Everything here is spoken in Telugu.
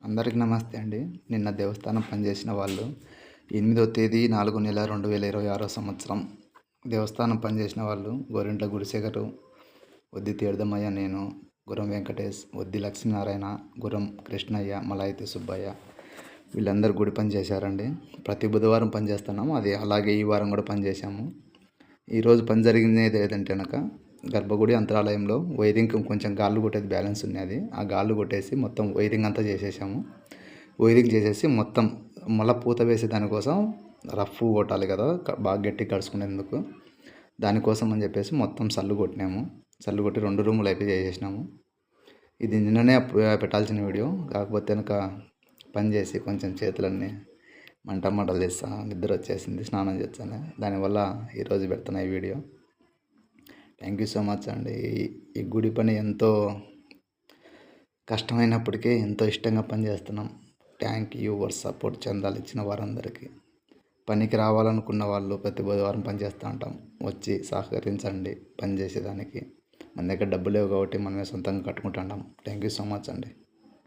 అందరికి నమస్తే అండి. నిన్న దేవస్థానం పనిచేసిన వాళ్ళు 8వ తేదీ 4 నెల 2026 సంవత్సరం దేవస్థానం పనిచేసిన వాళ్ళు గోరింట్ల గుడిశేఖరు, వద్ది తీర్థమయ్య, నేను గుర్రం వెంకటేష్, వద్ది లక్ష్మీనారాయణ, గుర్రం కృష్ణయ్య, మలాయితీ సుబ్బయ్య వీళ్ళందరూ గుడి పని చేశారండి. ప్రతి బుధవారం పని చేస్తున్నాము. అది అలాగే ఈ వారం కూడా పని చేశాము. ఈరోజు పని జరిగింది ఏదంటే కనుక గర్భగుడి అంతరాలయంలో వైరింగ్ కొంచెం గాళ్ళు కొట్టేది బ్యాలెన్స్ ఉన్నది. ఆ గాళ్ళు కొట్టేసి మొత్తం వైరింగ్ అంతా చేసేసాము. వైరింగ్ చేసేసి మొత్తం మళ్ళీ పూత వేసే దానికోసం రఫ్ కొట్టాలి కదా, బాగా గట్టి కడుచుకునేందుకు. దానికోసం అని చెప్పేసి మొత్తం సల్లు కొట్టినాము. సల్లు కొట్టి 2 రూములు అయిపోయి చేసేసినాము. ఇది నిన్ననే పెట్టాల్సిన వీడియో, కాకపోతే కనుక పని చేసి కొంచెం చేతులన్నీ మంటలు చేస్తా, నిద్ర వచ్చేసింది, స్నానం చేస్తాను. దానివల్ల ఈరోజు పెడుతున్నా ఈ video. Thank you so much అండి. ఈ గుడి పని ఎంతో కష్టమైనప్పటికీ ఎంతో ఇష్టంగా పనిచేస్తున్నాం. Thank you for support. చందాలు ఇచ్చిన వారందరికీ, పనికి రావాలనుకున్న వాళ్ళు ప్రతి బుధవారం పనిచేస్తూ ఉంటాం. వచ్చి సహకరించండి పని చేసేదానికి. మన దగ్గర డబ్బులు లేవు కాబట్టి మనమే సొంతంగా కట్టుకుంటున్నాం. థ్యాంక్ యూ సో మచ్ అండి.